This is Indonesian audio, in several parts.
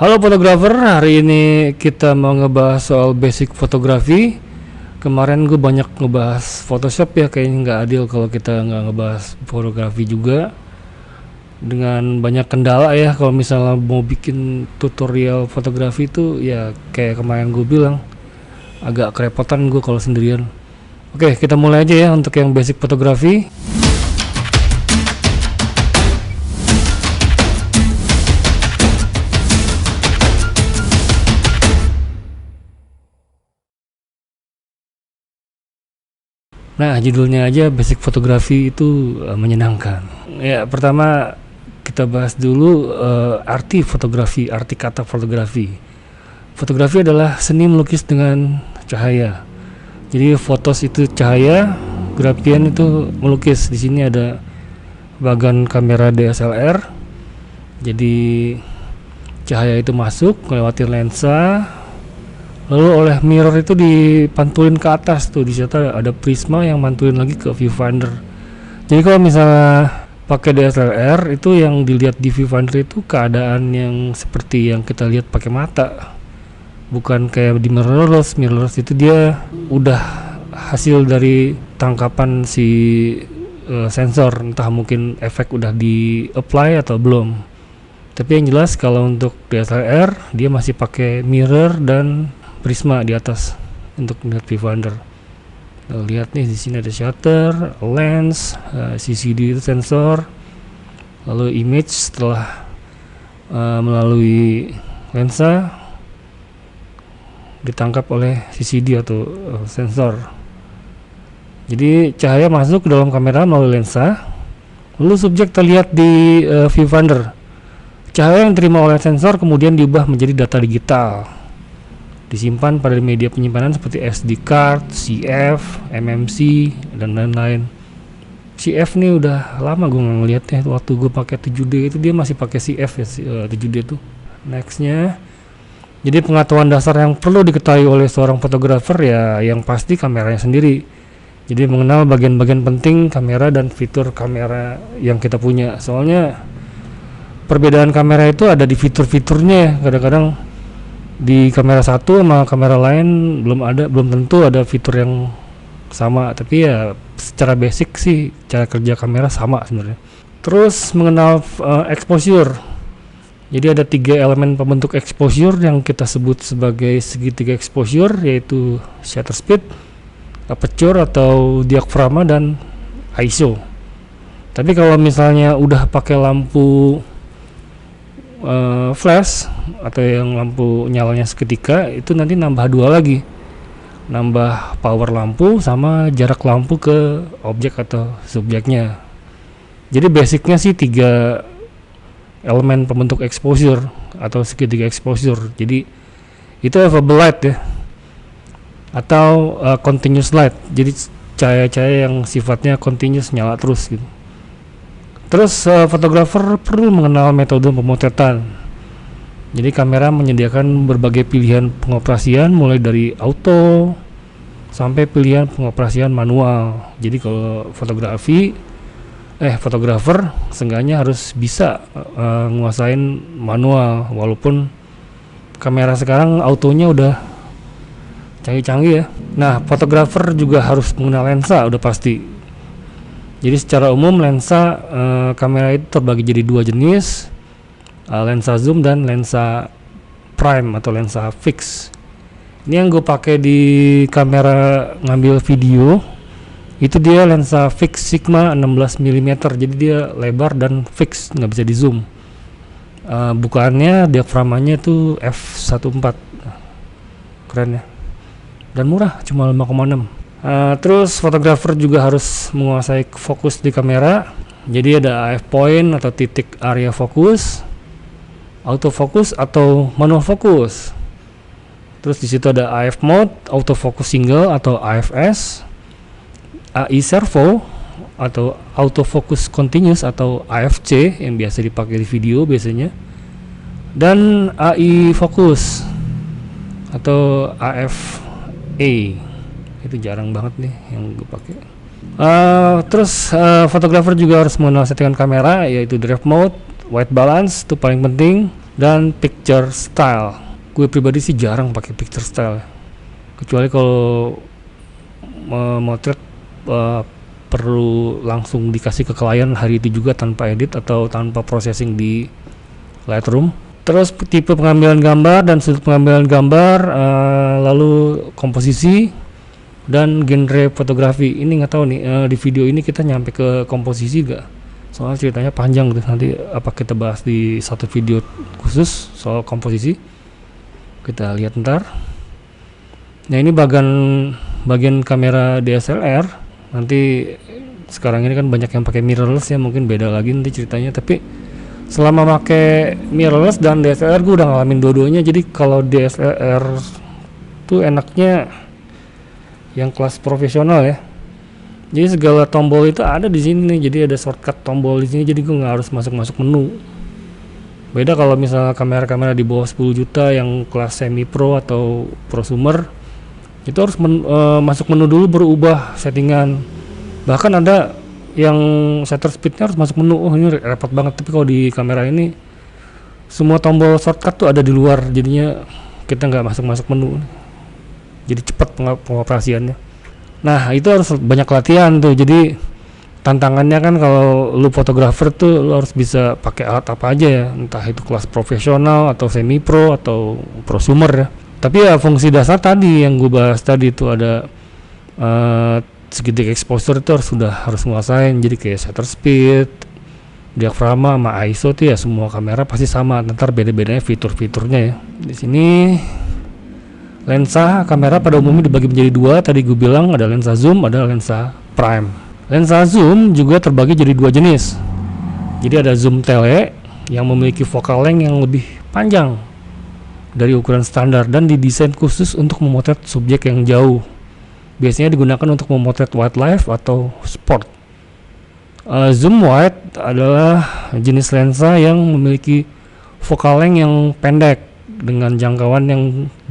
Halo fotografer, hari ini kita mau ngebahas soal basic fotografi. Kemarin gue banyak ngebahas Photoshop ya, kayaknya nggak adil kalau kita nggak ngebahas fotografi juga. Dengan banyak kendala ya, kalau misalnya mau bikin tutorial fotografi itu ya kayak kemarin gue bilang, agak kerepotan gue kalau sendirian. Oke, kita mulai aja ya untuk yang basic fotografi. Nah, judulnya aja basic fotografi itu menyenangkan. Ya, pertama kita bahas dulu arti fotografi, arti kata fotografi. Fotografi adalah seni melukis dengan cahaya. Jadi fotos itu cahaya, grafian itu melukis. Di sini ada bagan kamera DSLR. Jadi cahaya itu masuk melewati lensa, lalu oleh mirror itu dipantulin ke atas tuh, di situ ada prisma yang mantulin lagi ke viewfinder. Jadi kalau misalnya pakai DSLR itu yang dilihat di viewfinder itu keadaan yang seperti yang kita lihat pakai mata, bukan kayak di mirrorless. Mirrorless itu dia udah hasil dari tangkapan si sensor, entah mungkin efek udah di apply atau belum. Tapi yang jelas kalau untuk DSLR dia masih pakai mirror dan prisma di atas untuk melihat viewfinder. Lihat nih, di sini ada shutter, lens, CCD itu sensor, lalu image setelah melalui lensa ditangkap oleh CCD atau sensor. Jadi cahaya masuk ke dalam kamera melalui lensa, lalu subjek terlihat di viewfinder. Cahaya yang diterima oleh sensor kemudian diubah menjadi data digital, disimpan pada media penyimpanan seperti SD card, CF, MMC, dan lain-lain. CF nih udah lama gue nggak ngeliatnya. Waktu gue pakai 7D itu dia masih pakai CF ya, 7D itu. Nextnya, jadi pengetahuan dasar yang perlu diketahui oleh seorang fotografer ya yang pasti kameranya sendiri. Jadi mengenal bagian-bagian penting kamera dan fitur kamera yang kita punya. Soalnya perbedaan kamera itu ada di fitur-fiturnya ya. Kadang-kadang di kamera satu sama kamera lain belum tentu ada fitur yang sama, tapi ya secara basic sih cara kerja kamera sama sebenarnya. Terus mengenal exposure. Jadi ada 3 elemen pembentuk exposure yang kita sebut sebagai segitiga exposure, yaitu shutter speed, aperture atau diafragma, dan ISO. Tapi kalau misalnya udah pakai lampu flash atau yang lampu nyalanya seketika, itu nanti nambah 2 lagi, nambah power lampu sama jarak lampu ke objek atau subjeknya. Jadi basicnya sih 3 elemen pembentuk exposure atau segitiga exposure. Jadi itu available light ya, atau continuous light. Jadi cahaya-cahaya yang sifatnya continuous, nyala terus gitu. Terus fotografer perlu mengenal metode pemotretan. Jadi kamera menyediakan berbagai pilihan pengoperasian mulai dari auto sampai pilihan pengoperasian manual. Jadi kalau fotografer seenggaknya harus bisa nguasain manual, walaupun kamera sekarang autonya udah canggih-canggih ya. Nah, fotografer juga harus mengenal lensa, udah pasti. Jadi secara umum lensa kamera itu terbagi jadi 2 jenis, lensa zoom dan lensa prime atau lensa fix. Ini yang gue pakai di kamera ngambil video, itu dia lensa fix Sigma 16 mm, jadi dia lebar dan fix, nggak bisa di zoom. Bukaannya diafragmanya itu f1.4, keren ya, dan murah, cuma 5,6. Terus fotografer juga harus menguasai fokus di kamera. Jadi ada AF point atau titik area fokus, autofocus atau manual focus. Terus di situ ada AF mode, autofocus single atau AFS, AI servo atau autofocus continuous atau AFC yang biasa dipakai di video biasanya, dan AI focus atau AFA. Itu jarang banget nih yang gue pakai. Terus fotografer juga harus mengenal settingan kamera, yaitu drive mode, white balance itu paling penting, dan picture style. Gue pribadi sih jarang pakai picture style, kecuali kalau motret perlu langsung dikasih ke klien hari itu juga tanpa edit atau tanpa processing di Lightroom. Terus tipe pengambilan gambar dan sudut pengambilan gambar, lalu komposisi dan genre fotografi. Ini nggak tahu nih di video ini kita nyampe ke komposisi gak? Soalnya ceritanya panjang gitu, nanti apa kita bahas di satu video khusus soal komposisi, kita lihat ntar. Nah ini bagian kamera DSLR. Nanti sekarang ini kan banyak yang pakai mirrorless ya, mungkin beda lagi nanti ceritanya. Tapi selama pakai mirrorless dan DSLR gue udah ngalamin dua-duanya. Jadi kalau DSLR tuh enaknya yang kelas profesional ya. Jadi segala tombol itu ada di sini nih. Jadi ada shortcut tombol di sini. Jadi gue nggak harus masuk menu. Beda kalau misalnya kamera-kamera di bawah 10 juta yang kelas semi pro atau prosumer, itu harus masuk menu dulu baru ubah settingan. Bahkan ada yang shutter speednya harus masuk menu. Oh ini repot banget. Tapi kalau di kamera ini semua tombol shortcut tuh ada di luar. Jadinya kita nggak masuk menu. Jadi cepat pengoperasiannya. Nah itu harus banyak latihan tuh. Jadi tantangannya kan kalau lu fotografer tuh lu harus bisa pakai alat apa aja ya, entah itu kelas profesional atau semi pro atau prosumer ya. Tapi ya fungsi dasar tadi yang gue bahas tadi itu ada segitiga exposure itu harus nguasain. Jadi kayak shutter speed, diafragma sama ISO tuh ya semua kamera pasti sama. Ntar beda-bedanya fitur-fiturnya ya. Di sini lensa kamera pada umumnya dibagi menjadi dua. Tadi gue bilang ada lensa zoom, ada lensa prime. Lensa zoom juga terbagi jadi dua jenis. Jadi ada zoom tele yang memiliki focal length yang lebih panjang dari ukuran standar dan didesain khusus untuk memotret subjek yang jauh. Biasanya digunakan untuk memotret wildlife atau sport. Zoom wide adalah jenis lensa yang memiliki focal length yang pendek dengan jangkauan yang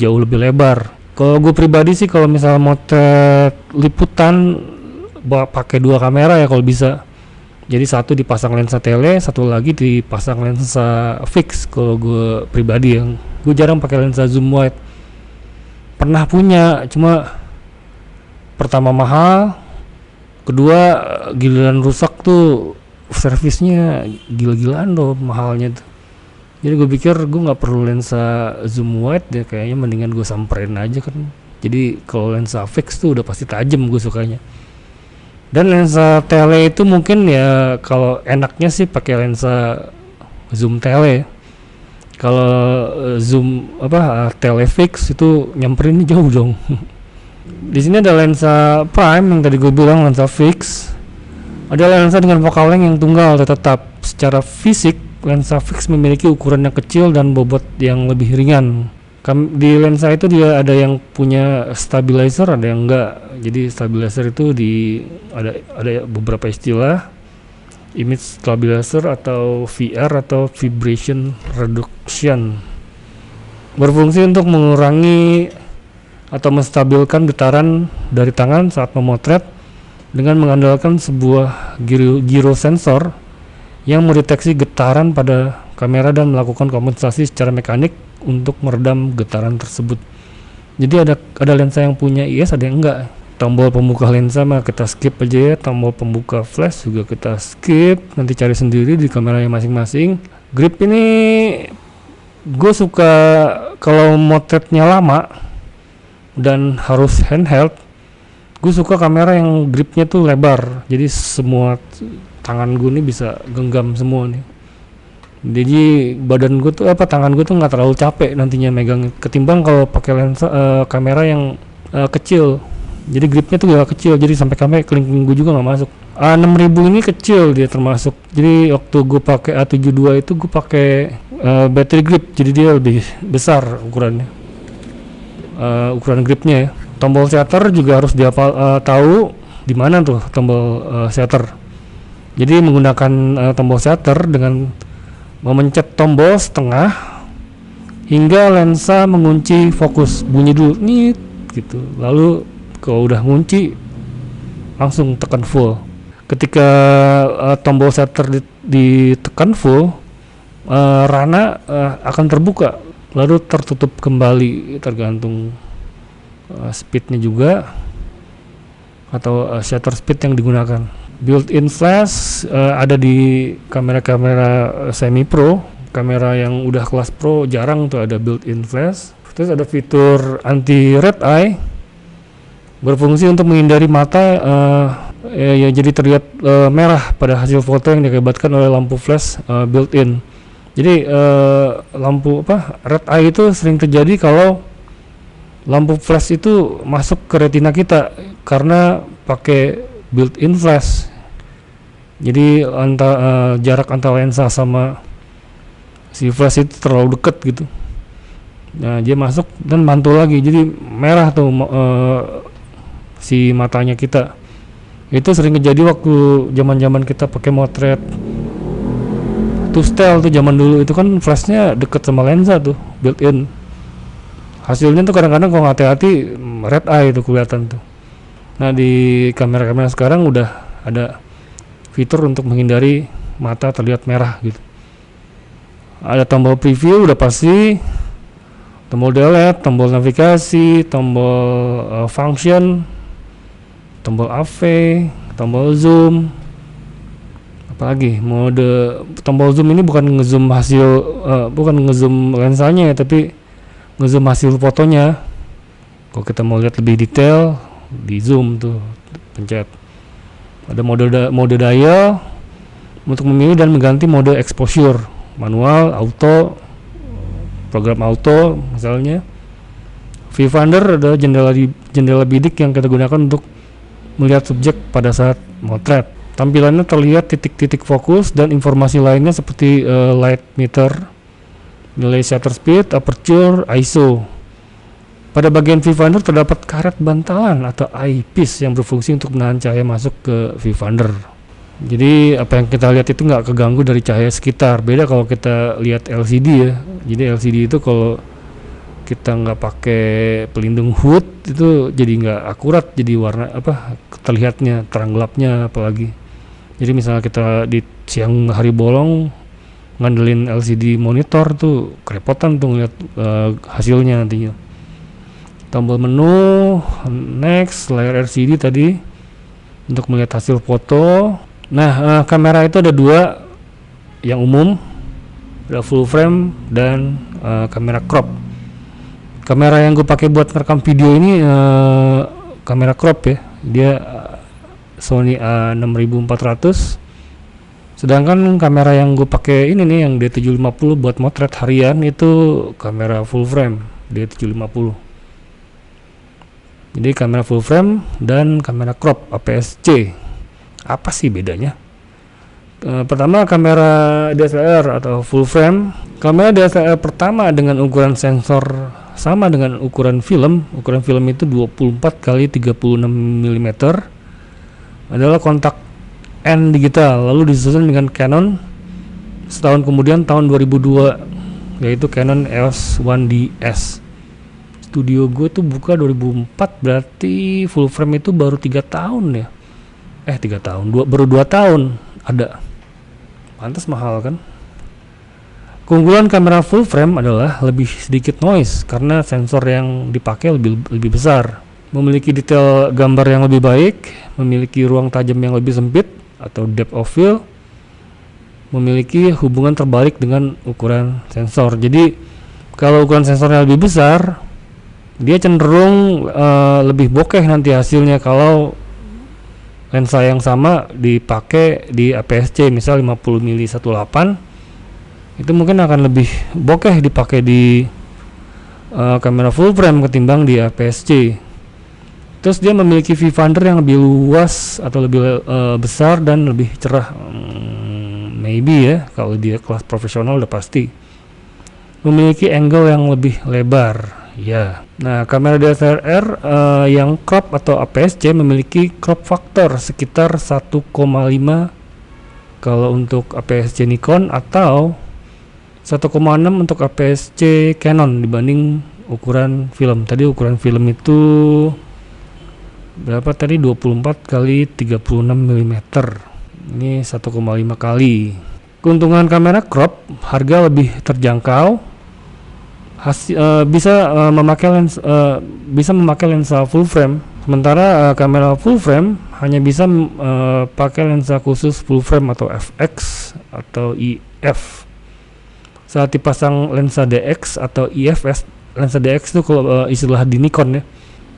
jauh lebih lebar. Kalau gue pribadi sih kalau misalnya motret liputan pakai dua kamera ya kalau bisa. Jadi satu dipasang lensa tele, satu lagi dipasang lensa fix. Kalau gue pribadi yang gue jarang pakai lensa zoom wide. Pernah punya, cuma pertama mahal, kedua giliran rusak tuh servisnya gila-gilaan loh mahalnya tuh. Jadi gue pikir gue nggak perlu lensa zoom wide ya, kayaknya mendingan gue samperin aja kan. Jadi kalau lensa fix tuh udah pasti tajam gue sukanya. Dan lensa tele itu mungkin ya kalau enaknya sih pakai lensa zoom tele. Kalau zoom tele fix itu nyamperin jauh dong. Di sini ada lensa prime yang tadi gue bilang lensa fix. Ada lensa dengan focal length yang tunggal tetap. Secara fisik lensa fix memiliki ukuran yang kecil dan bobot yang lebih ringan. Di lensa itu dia ada yang punya stabilizer, ada yang enggak. Jadi stabilizer itu ada beberapa istilah, image stabilizer atau VR atau vibration reduction. Berfungsi untuk mengurangi atau menstabilkan getaran dari tangan saat memotret dengan mengandalkan sebuah gyrosensor yang mendeteksi getaran pada kamera dan melakukan kompensasi secara mekanik untuk meredam getaran tersebut. Jadi ada lensa yang punya IS, ada yang enggak. Tombol pembuka lensa mah kita skip aja ya. Tombol pembuka flash juga kita skip. Nanti cari sendiri di kameranya masing-masing. Grip ini gue suka kalau motretnya lama dan harus handheld. Gue suka kamera yang gripnya tuh lebar. Jadi semua tangan gue nih bisa genggam semua nih. Jadi badan gue tuh tangan gue tuh nggak terlalu capek nantinya megang, ketimbang kalau pakai lensa kamera yang kecil. Jadi gripnya tuh gak kecil, jadi sampai kamera kelingking gue juga nggak masuk. 6000 ini kecil dia termasuk. Jadi waktu gue pakai A72 itu gue pakai battery grip, jadi dia lebih besar ukurannya. Ukuran gripnya ya. Tombol shutter juga harus tahu di mana tuh tombol shutter. Jadi menggunakan tombol shutter dengan memencet tombol setengah hingga lensa mengunci fokus, bunyi dulu nih gitu. Lalu kalau udah ngunci langsung tekan full. Ketika tombol shutter ditekan full, rana akan terbuka lalu tertutup kembali, tergantung speednya juga atau shutter speed yang digunakan. Built-in flash ada di kamera-kamera semi pro. Kamera yang udah kelas pro jarang tuh ada built-in flash. Terus ada fitur anti red eye, berfungsi untuk menghindari mata ya jadi terlihat merah pada hasil foto yang diakibatkan oleh lampu flash built-in. Jadi lampu red eye itu sering terjadi kalau lampu flash itu masuk ke retina kita karena pakai built-in flash. Jadi jarak antara lensa sama si flash itu terlalu dekat gitu. Nah, dia masuk dan mantul lagi, jadi merah tuh si matanya kita. Itu sering terjadi waktu zaman-zaman kita pakai motret to style tuh zaman dulu, itu kan flashnya deket sama lensa tuh, built-in. Hasilnya tuh kadang-kadang kalau hati-hati red eye itu kelihatan tuh. Nah, di kamera-kamera sekarang udah ada fitur untuk menghindari mata terlihat merah gitu. Ada tombol preview udah pasti, tombol delete, tombol navigasi, tombol function, tombol AV, tombol zoom, apalagi mode. Tombol zoom ini bukan ngezoom hasil bukan ngezoom lensanya ya, tapi ngezoom hasil fotonya. Kalau kita mau lihat lebih detail, di zoom tuh pencet. Ada mode dial untuk memilih dan mengganti mode exposure, manual, auto, program auto misalnya. Viewfinder ada jendela bidik yang kita gunakan untuk melihat subjek pada saat motret. Tampilannya terlihat titik-titik fokus dan informasi lainnya seperti light meter, nilai shutter speed, aperture, ISO. Pada bagian viewfinder terdapat karet bantalan atau eyepiece yang berfungsi untuk menahan cahaya masuk ke viewfinder. Jadi apa yang kita lihat itu nggak keganggu dari cahaya sekitar. Beda kalau kita lihat LCD ya. Jadi LCD itu kalau kita nggak pakai pelindung hood itu jadi nggak akurat, jadi warna terlihatnya terang gelapnya apalagi. Jadi misalnya kita di siang hari bolong ngandelin LCD monitor tuh kerepotan tuh ngeliat hasilnya nantinya. Tombol menu, next, layar LCD tadi untuk melihat hasil foto. Nah, kamera itu ada dua yang umum, ada full frame dan kamera crop. Kamera yang gue pakai buat merekam video ini kamera crop ya, dia Sony A6400. Sedangkan kamera yang gue pakai ini nih yang D750 buat motret harian itu kamera full frame D750. Jadi kamera full frame dan kamera crop APS-C. Apa sih bedanya? Pertama, kamera DSLR atau full frame. Kamera DSLR pertama dengan ukuran sensor sama dengan ukuran film. Ukuran film itu 24 x 36 mm. Adalah kontak N digital, lalu disusun dengan Canon setahun kemudian tahun 2002, yaitu Canon EOS 1DS. Studio gue tuh buka 2004, berarti full frame itu baru 3 tahun ya. 3 tahun, baru 2 tahun ada. Pantas mahal kan. Keunggulan kamera full frame adalah lebih sedikit noise karena sensor yang dipakai lebih besar, memiliki detail gambar yang lebih baik, memiliki ruang tajam yang lebih sempit atau depth of field, memiliki hubungan terbalik dengan ukuran sensor. Jadi kalau ukuran sensornya lebih besar, dia cenderung lebih bokeh nanti hasilnya kalau lensa yang sama dipakai di APS-C, misal 50 mm 1.8, itu mungkin akan lebih bokeh dipakai di kamera full frame ketimbang di APS-C. Terus dia memiliki viewfinder yang lebih luas atau lebih besar dan lebih cerah, maybe ya, kalau dia kelas profesional udah pasti. Memiliki angle yang lebih lebar. Ya, nah kamera DSLR yang crop atau APS-C memiliki crop factor sekitar 1,5 kalau untuk APS-C Nikon atau 1,6 untuk APS-C Canon dibanding ukuran film. Tadi ukuran film itu berapa tadi? 24 x 36 mm. Ini 1,5 kali. Keuntungan kamera crop, harga lebih terjangkau, bisa memakai lensa full frame. Sementara kamera full frame hanya bisa pakai lensa khusus full frame atau FX atau IF. Saat dipasang lensa DX atau IFS, lensa DX itu kalau istilah di Nikon ya,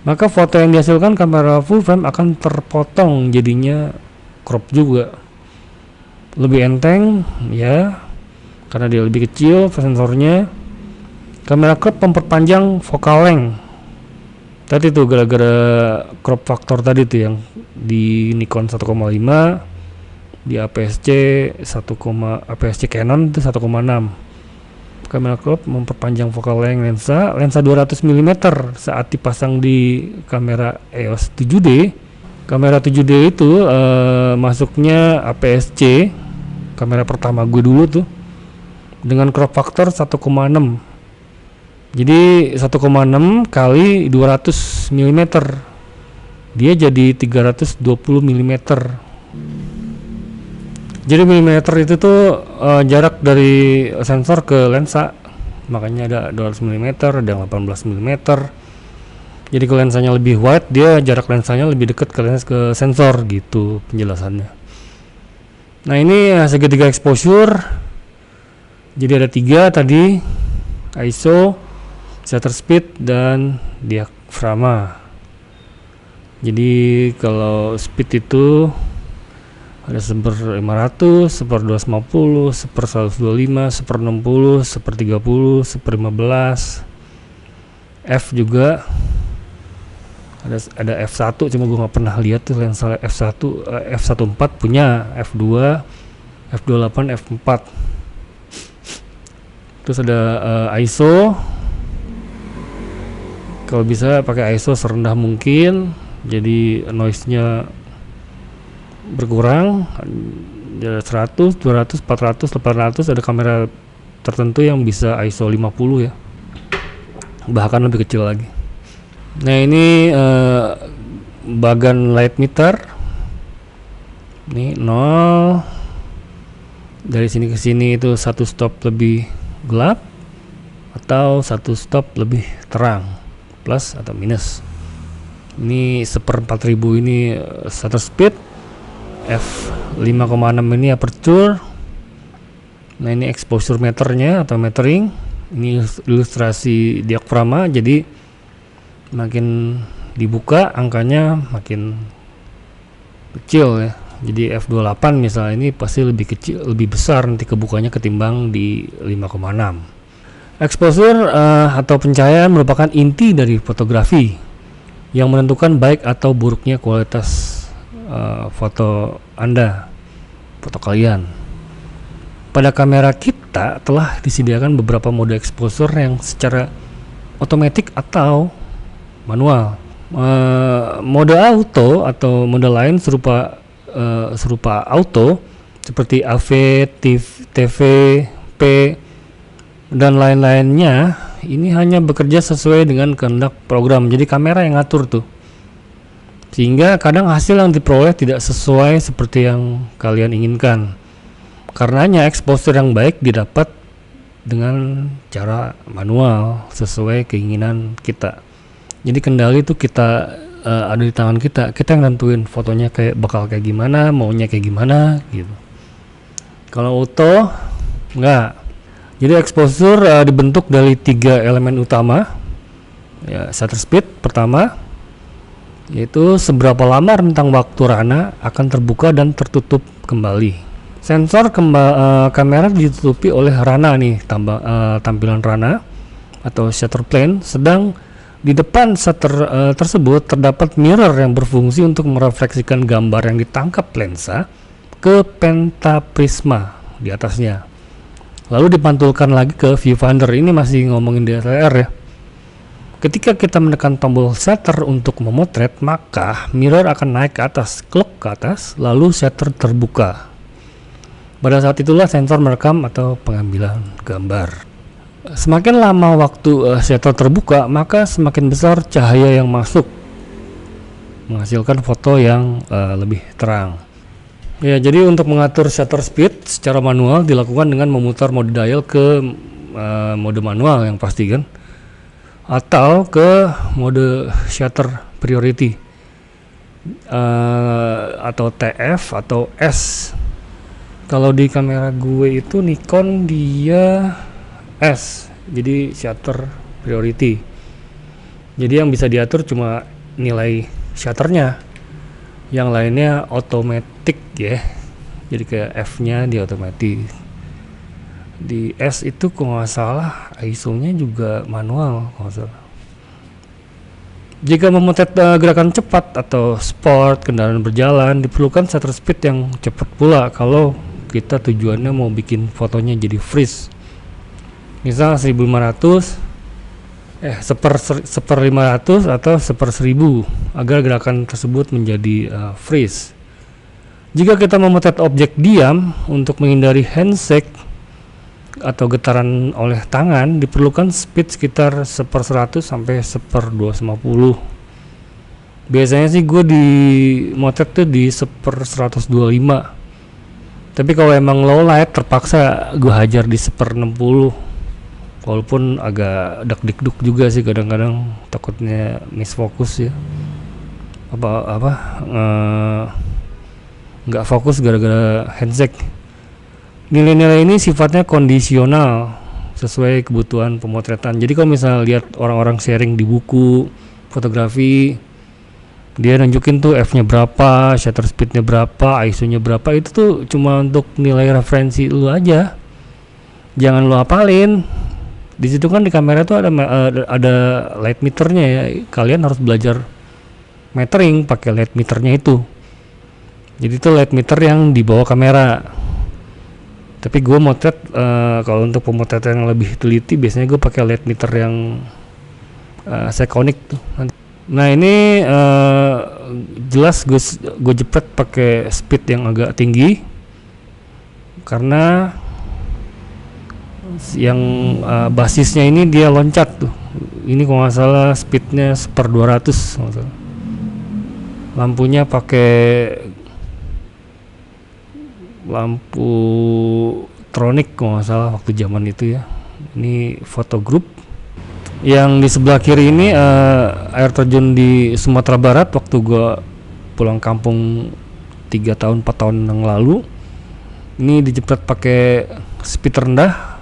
maka foto yang dihasilkan kamera full frame akan terpotong, jadinya crop juga. Lebih enteng ya, karena dia lebih kecil sensornya. Kamera crop memperpanjang focal length. Tadi tuh gara-gara crop factor tadi tuh yang di Nikon 1,5, di APS-C Canon itu 1,6. Kamera crop memperpanjang focal length lensa 200 mm saat dipasang di kamera EOS 7D. Kamera 7D itu masuknya APS-C, kamera pertama gue dulu tuh, dengan crop factor 1,6. Jadi 1,6 kali 200 mm, dia jadi 320 mm. Jadi milimeter itu tuh jarak dari sensor ke lensa, makanya ada 200 mm, ada 18 mm. Jadi kalau lensanya lebih wide, dia jarak lensanya lebih dekat ke sensor gitu penjelasannya. Nah ini segitiga exposure, jadi ada 3 tadi, ISO, shutter speed, dan diafragma. Jadi kalau speed itu ada 1/500, 1/250, 1/125, 1/60, 1/30, 1/15. F juga ada f1, cuma gue nggak pernah lihat tuh lensa f1. F1.4 punya, f2, f28, f4. Terus ada ISO, kalau bisa pakai ISO serendah mungkin, jadi noise-nya berkurang. 100, 200, 400, 800. Ada kamera tertentu yang bisa ISO 50 ya, bahkan lebih kecil lagi. Nah ini bagan light meter, ini 0, dari sini ke sini itu 1 stop lebih gelap atau 1 stop lebih terang, plus atau minus. Ini 1/4000 ini shutter speed, f5,6 ini aperture. Nah ini exposure meternya atau metering, ini ilustrasi diafragma, jadi makin dibuka angkanya makin kecil ya. Jadi f28 misalnya ini pasti lebih kecil, lebih besar nanti kebukanya ketimbang di 5,6. Exposure atau pencahayaan merupakan inti dari fotografi yang menentukan baik atau buruknya kualitas foto Anda, foto kalian. Pada kamera kita telah disediakan beberapa mode exposure yang secara otomatis atau manual. Mode auto atau mode lain serupa auto seperti AV, TV, P, dan lain-lainnya, ini hanya bekerja sesuai dengan kehendak program. Jadi kamera yang ngatur tuh, sehingga kadang hasil yang diperoleh tidak sesuai seperti yang kalian inginkan. Karenanya exposure yang baik didapat dengan cara manual sesuai keinginan kita. Jadi kendali itu kita ada di tangan kita yang nentuin fotonya bakal kayak gimana, maunya kayak gimana gitu. Kalau auto enggak. Jadi exposure dibentuk dari 3 elemen utama ya. Shutter speed pertama, yaitu seberapa lama rentang waktu rana akan terbuka dan tertutup kembali. Sensor kamera ditutupi oleh rana nih, tampilan rana atau shutter plane, sedang di depan shutter tersebut terdapat mirror yang berfungsi untuk merefleksikan gambar yang ditangkap lensa ke pentaprisma di atasnya, lalu dipantulkan lagi ke viewfinder. Ini masih ngomongin DSLR ya. Ketika kita menekan tombol shutter untuk memotret, maka mirror akan naik ke atas, klok ke atas, lalu shutter terbuka. Pada saat itulah sensor merekam atau pengambilan gambar. Semakin lama waktu shutter terbuka, maka semakin besar cahaya yang masuk, menghasilkan foto yang lebih terang. Ya, jadi untuk mengatur shutter speed secara manual dilakukan dengan memutar mode dial ke mode manual yang pasti kan, atau ke mode shutter priority atau TF atau S. Kalau di kamera gue itu Nikon dia S, jadi shutter priority. Jadi yang bisa diatur cuma nilai shutternya, yang lainnya otomatis ya. Jadi kayak F-nya dia otomatis. Di S itu kalau nggak salah ISO-nya juga manual kalau nggak salah. Jika memotret gerakan cepat atau sport kendaraan berjalan, diperlukan shutter speed yang cepat pula kalau kita tujuannya mau bikin fotonya jadi freeze. Misal 1500 seper 500 atau seper 1000 agar gerakan tersebut menjadi freeze. Jika kita memotret objek diam untuk menghindari handshake atau getaran oleh tangan, diperlukan speed sekitar seper 100 sampai seper 250. Biasanya sih gue di motret tuh di seper 125. Tapi kalau emang low light terpaksa gue hajar di seper 60. Walaupun agak dak-dikduk juga sih kadang-kadang, takutnya misfokus ya. Nggak fokus gara-gara handshake. Nilai-nilai ini sifatnya kondisional sesuai kebutuhan pemotretan. Jadi kalau misalnya lihat orang-orang sharing di buku fotografi, dia nunjukin tuh F-nya berapa, shutter speed-nya berapa, ISO-nya berapa, itu tuh cuma untuk nilai referensi lu aja. Jangan lu hafalin. Di situ kan di kamera tuh ada light meternya ya. Kalian harus belajar metering pakai light meternya itu. Jadi itu light meter yang dibawa kamera. Tapi gue motret kalau untuk pemotretan yang lebih teliti biasanya gue pakai light meter yang Sekonic tuh. Nah ini jelas gue jepret pakai speed yang agak tinggi karena yang basisnya ini dia loncat tuh. Ini kalau nggak salah speednya seper 200. Lampunya pakai lampu tronic kalau nggak salah waktu zaman itu ya. Ini foto group. Yang di sebelah kiri ini air terjun di Sumatera Barat waktu gua pulang kampung 3 tahun 4 tahun yang lalu. Ini dijepret pakai speed rendah.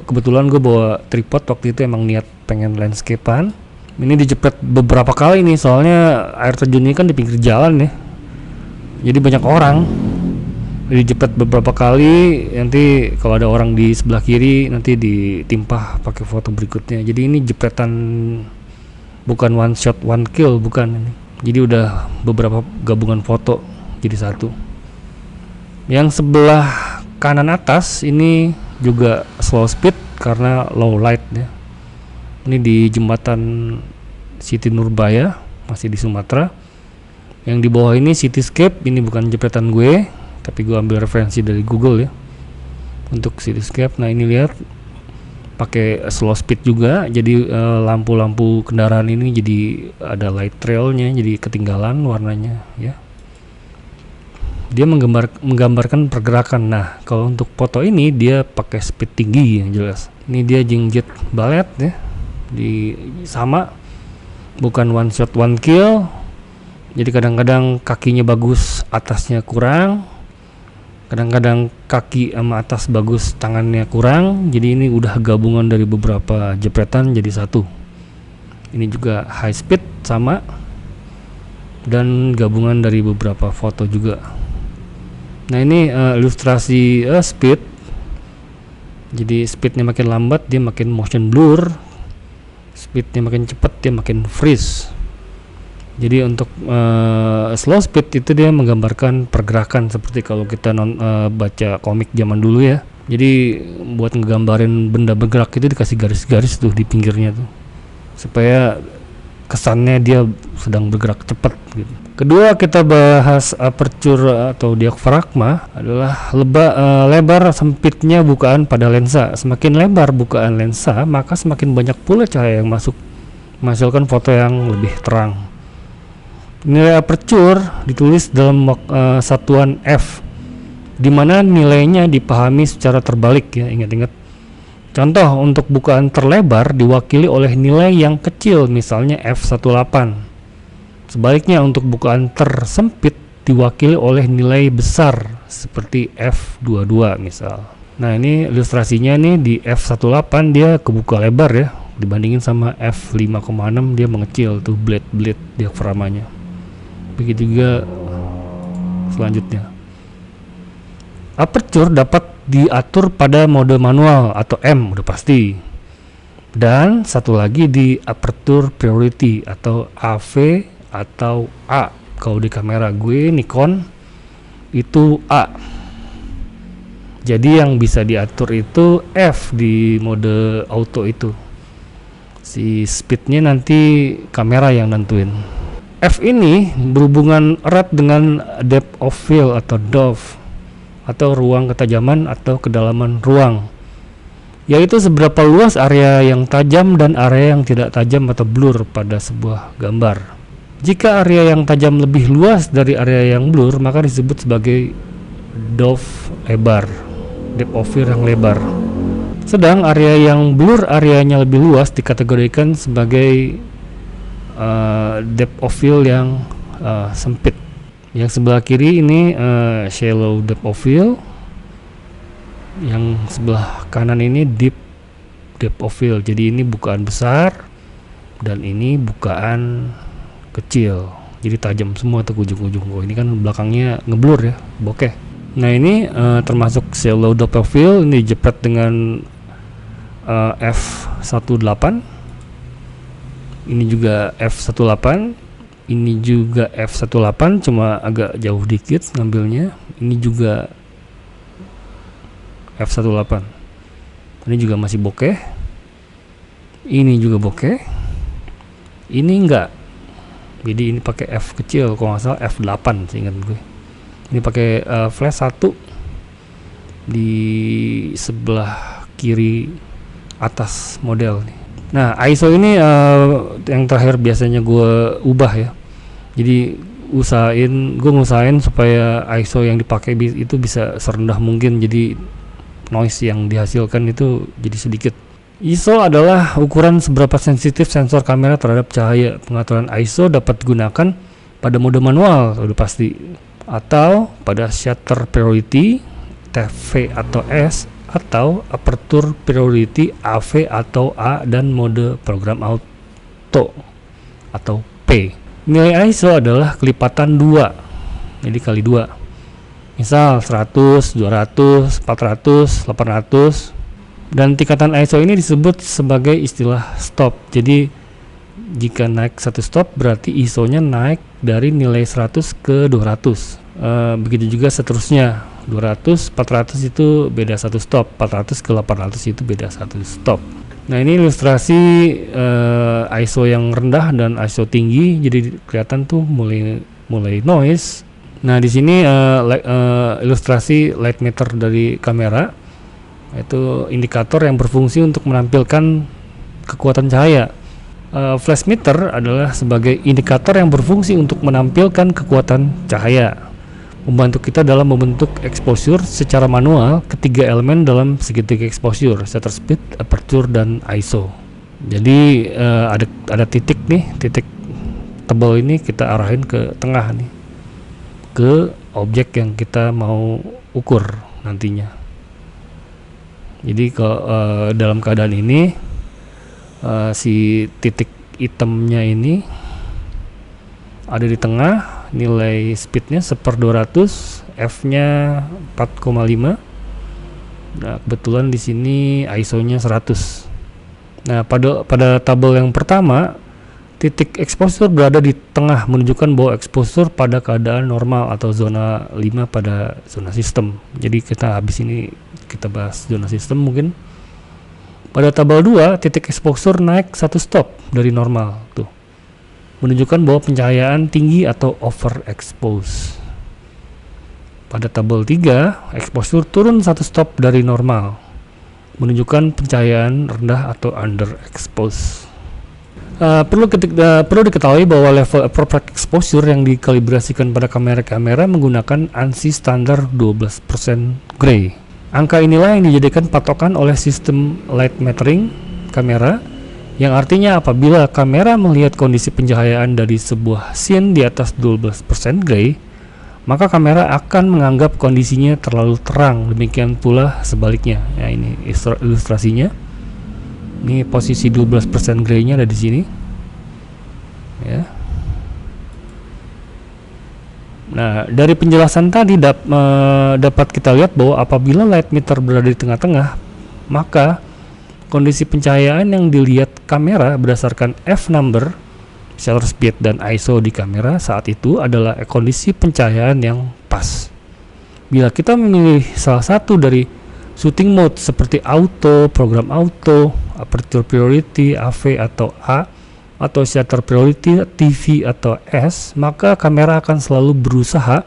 Kebetulan gue bawa tripod waktu itu, emang niat pengen landscapean. Ini dijepret beberapa kali nih, soalnya air terjun ini kan di pinggir jalan ya, jadi banyak orang. Dijepret beberapa kali, nanti kalau ada orang di sebelah kiri nanti ditimpa pakai foto berikutnya. Jadi ini jepretan bukan one shot one kill, bukan ini. Jadi udah beberapa gabungan foto jadi satu. Yang sebelah kanan atas ini juga slow speed karena low light ya. Ini di jembatan Siti Nurbaya, masih di Sumatera. Yang di bawah ini Cityscape, ini bukan jepretan gue, tapi gue ambil referensi dari Google ya untuk Cityscape. Nah ini lihat pakai slow speed juga, jadi lampu-lampu kendaraan ini jadi ada light trailnya, jadi ketinggalan warnanya ya. Dia menggambarkan pergerakan. Nah kalau untuk foto ini dia pakai speed tinggi yang jelas. Ini dia jingjet balet ya, sama bukan one shot one kill. Jadi kadang-kadang kakinya bagus, atasnya kurang. Kadang-kadang kaki sama atas bagus, tangannya kurang. Jadi ini udah gabungan dari beberapa jepretan jadi satu. Ini juga high speed sama, dan gabungan dari beberapa foto juga. Nah ini ilustrasi speed. Jadi speednya makin lambat dia makin motion blur, speednya makin cepat dia makin freeze. Jadi untuk slow speed itu dia menggambarkan pergerakan seperti kalau kita baca komik zaman dulu ya. Jadi buat ngegambarin benda bergerak itu dikasih garis-garis tuh di pinggirnya tuh, supaya kesannya dia sedang bergerak cepat gitu. Kedua kita bahas aperture atau diafragma adalah lebar sempitnya bukaan pada lensa. Semakin lebar bukaan lensa, maka semakin banyak pula cahaya yang masuk, menghasilkan foto yang lebih terang. Nilai aperture ditulis dalam satuan f. di mana nilainya dipahami secara terbalik ya, ingat-ingat. Contoh untuk bukaan terlebar diwakili oleh nilai yang kecil, misalnya f18. Sebaliknya untuk bukaan tersempit diwakili oleh nilai besar seperti f22 misal. Nah, ini ilustrasinya nih di f18 dia kebuka lebar ya, dibandingin sama f5,6 dia mengecil tuh blade diaframanya. Begitu juga selanjutnya. Aperture dapat diatur pada mode manual atau M udah pasti. Dan satu lagi di aperture priority atau AV atau A. Kalau di kamera gue Nikon itu A. Jadi yang bisa diatur itu F di mode auto itu. Si speednya nanti kamera yang nentuin. F ini berhubungan erat dengan depth of field atau DOF, atau ruang ketajaman atau kedalaman ruang, yaitu seberapa luas area yang tajam dan area yang tidak tajam atau blur pada sebuah gambar. Jika area yang tajam lebih luas dari area yang blur, maka disebut sebagai DOF lebar, depth of field yang lebar. Sedang area yang blur areanya lebih luas dikategorikan sebagai depth of field yang sempit. Yang sebelah kiri ini shallow depth of field, yang sebelah kanan ini deep depth of field. Jadi ini bukaan besar dan ini bukaan kecil. Jadi tajam semua tuh ujung-ujung. Oh, ini kan belakangnya ngeblur ya, bokeh. Nah, ini termasuk shallow depth of field, ini jepret dengan f18. Ini juga f18. Ini juga f18, cuma agak jauh dikit ngambilnya. Ini juga f18. Ini juga masih bokeh. Ini juga bokeh. Ini enggak. Jadi ini pakai f kecil, kalau nggak salah f8 seingat gue. Ini pakai flash 1 di sebelah kiri atas model nih. Nah, ISO ini yang terakhir biasanya gue ubah ya. Jadi gue ngusahain supaya ISO yang dipakai itu bisa serendah mungkin, jadi noise yang dihasilkan itu jadi sedikit. ISO adalah ukuran seberapa sensitif sensor kamera terhadap cahaya. Pengaturan ISO dapat digunakan pada mode manual udah pasti, atau pada shutter priority TV atau S, atau aperture priority AV atau A, dan mode program auto atau P. Nilai ISO adalah kelipatan 2, jadi kali 2. Misal 100, 200, 400, 800. Dan tingkatan ISO ini disebut sebagai istilah stop. Jadi jika naik 1 stop berarti ISO-nya naik dari nilai 100 ke 200. Begitu juga seterusnya. 200, 400 itu beda 1 stop, 400 ke 800 itu beda 1 stop. Nah, ini ilustrasi ISO yang rendah dan ISO tinggi, jadi kelihatan tuh mulai noise. Nah, di sini ilustrasi light meter dari kamera, itu indikator yang berfungsi untuk menampilkan kekuatan cahaya. Flash meter adalah sebagai indikator yang berfungsi untuk menampilkan kekuatan cahaya, membantu kita dalam membentuk exposure secara manual ketiga elemen dalam segitiga exposure, shutter speed, aperture, dan ISO. Jadi ada titik nih, titik tebal ini kita arahin ke tengah nih, ke objek yang kita mau ukur nantinya. Jadi dalam keadaan ini si titik hitamnya ini ada di tengah, nilai speednya 1/200, f-nya 4,5. Nah, kebetulan di sini ISO-nya 100. Nah, pada tabel yang pertama, titik exposure berada di tengah, menunjukkan bahwa exposure pada keadaan normal atau zona 5 pada zona sistem. Jadi habis ini kita bahas zona sistem mungkin. Pada tabel 2, titik exposure naik 1 stop dari normal tuh, menunjukkan bahwa pencahayaan tinggi atau overexpose. Pada tabel 3, exposure turun 1 stop dari normal, menunjukkan pencahayaan rendah atau underexpose. Perlu diketahui bahwa level appropriate exposure yang dikalibrasikan pada kamera-kamera menggunakan ANSI standar 12% gray. Angka inilah yang dijadikan patokan oleh sistem light metering kamera, yang artinya apabila kamera melihat kondisi pencahayaan dari sebuah scene di atas 12% gray, maka kamera akan menganggap kondisinya terlalu terang. Demikian pula sebaliknya. Ya, ini ilustrasinya. Ini posisi 12% gray-nya ada di sini. Ya. Nah, dari penjelasan tadi dapat kita lihat bahwa apabila light meter berada di tengah-tengah, maka kondisi pencahayaan yang dilihat kamera berdasarkan f-number, shutter speed, dan ISO di kamera saat itu adalah kondisi pencahayaan yang pas. Bila kita memilih salah satu dari shooting mode seperti auto, program auto, aperture priority, AV atau A, atau shutter priority, TV atau S, maka kamera akan selalu berusaha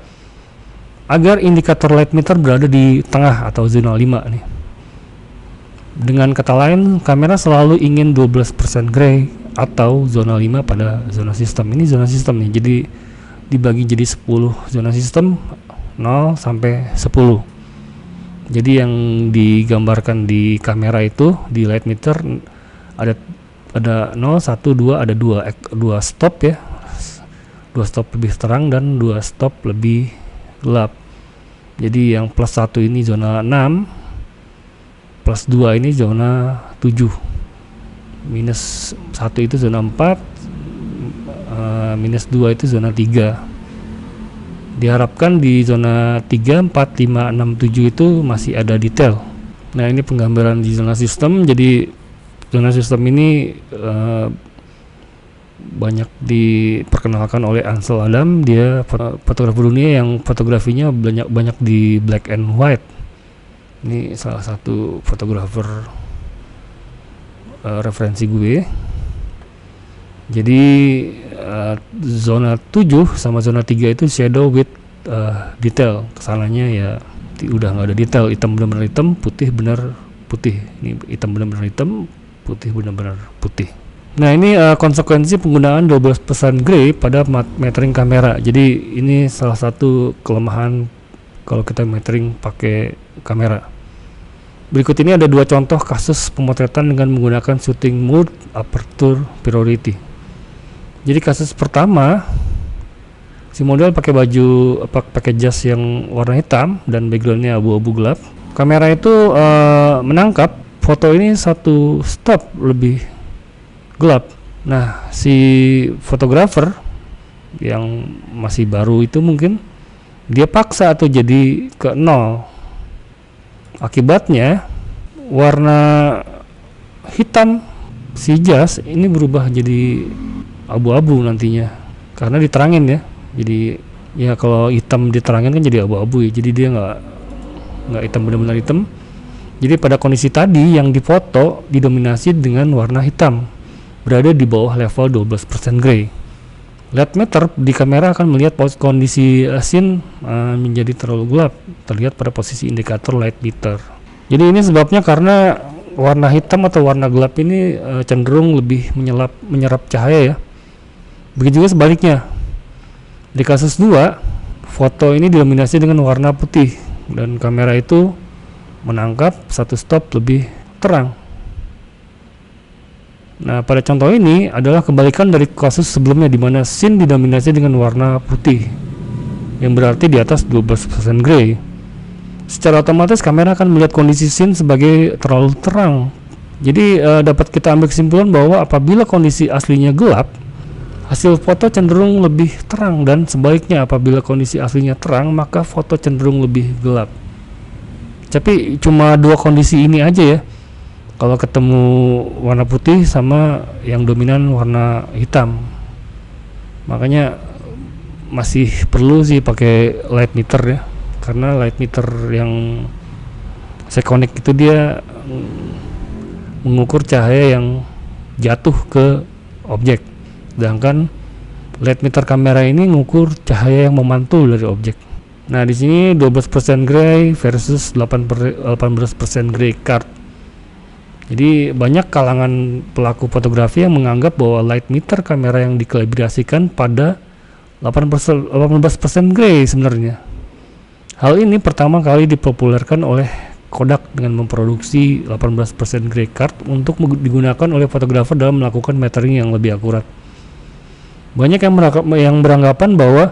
agar indikator light meter berada di tengah atau zona 5 nih. Dengan kata lain, kamera selalu ingin 12% gray atau zona 5 pada zona sistem. Ini zona sistem nih, jadi dibagi jadi 10 zona sistem, 0 sampai 10. Jadi yang digambarkan di kamera itu di light meter ada 0, 1, 2, ada 2 stop ya. 2 stop lebih terang dan 2 stop lebih gelap. Jadi yang plus 1 ini zona 6, plus 2 ini zona 7. Minus 1 itu zona 4, minus 2 itu zona 3. Diharapkan di zona 3, 4, 5, 6, 7 itu masih ada detail. Nah, ini penggambaran di zona sistem. Jadi zona sistem ini banyak diperkenalkan oleh Ansel Adam. Dia fotografer dunia yang fotografinya banyak di black and white. Ini salah satu fotografer referensi gue. Jadi zona 7 sama zona 3 itu shadow with detail. Kesananya ya udah nggak ada detail, hitam benar-benar hitam, putih benar putih. Ini hitam benar-benar hitam, putih benar-benar putih. Nah, ini konsekuensi penggunaan 12% gray pada metering kamera. Jadi ini salah satu kelemahan kalau kita metering pakai kamera. Berikut ini ada 2 contoh kasus pemotretan dengan menggunakan shooting mode aperture priority. Jadi kasus pertama, si model pakai pakai jas yang warna hitam dan backgroundnya abu-abu gelap. Kamera itu menangkap foto ini 1 stop lebih gelap. Nah, si fotografer yang masih baru itu mungkin dia paksa atau jadi ke 0. Akibatnya warna hitam si jas ini berubah jadi abu-abu nantinya karena diterangin ya. Jadi ya kalau hitam diterangin kan jadi abu-abu ya. Jadi dia nggak hitam benar-benar hitam. Jadi pada kondisi tadi yang difoto didominasi dengan warna hitam, berada di bawah level 12% gray. Light meter di kamera akan melihat kondisi scene menjadi terlalu gelap, terlihat pada posisi indikator light meter. Jadi ini sebabnya karena warna hitam atau warna gelap ini cenderung lebih menyerap cahaya ya. Begitu juga sebaliknya. Di kasus 2, foto ini didominasi dengan warna putih dan kamera itu menangkap 1 stop lebih terang. Nah, pada contoh ini adalah kebalikan dari kasus sebelumnya di mana scene didominasi dengan warna putih yang berarti di atas 12% gray. Secara otomatis kamera akan melihat kondisi scene sebagai terlalu terang. Jadi dapat kita ambil kesimpulan bahwa apabila kondisi aslinya gelap, hasil foto cenderung lebih terang, dan sebaliknya apabila kondisi aslinya terang, maka foto cenderung lebih gelap. Tapi cuma 2 kondisi ini aja ya. Kalau ketemu warna putih sama yang dominan warna hitam. Makanya masih perlu sih pakai light meter ya. Karena light meter yang Sekonic itu dia mengukur cahaya yang jatuh ke objek. Sedangkan light meter kamera ini mengukur cahaya yang memantul dari objek. Nah, di sini 12% gray versus 18% gray card. Jadi banyak kalangan pelaku fotografi yang menganggap bahwa light meter kamera yang dikalibrasikan pada 18% gray sebenarnya. Hal ini pertama kali dipopulerkan oleh Kodak dengan memproduksi 18% gray card untuk digunakan oleh fotografer dalam melakukan metering yang lebih akurat. Banyak yang beranggapan bahwa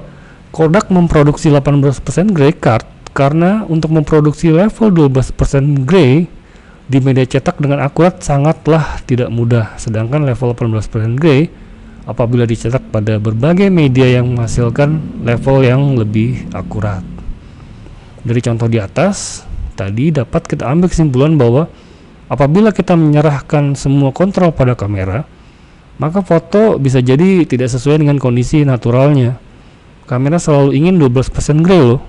Kodak memproduksi 18% gray card karena untuk memproduksi level 12% gray di media cetak dengan akurat sangatlah tidak mudah, sedangkan level 18% gray apabila dicetak pada berbagai media yang menghasilkan level yang lebih akurat. Dari contoh di atas tadi dapat kita ambil kesimpulan bahwa apabila kita menyerahkan semua kontrol pada kamera, maka foto bisa jadi tidak sesuai dengan kondisi naturalnya. Kamera selalu ingin 12% gray loh,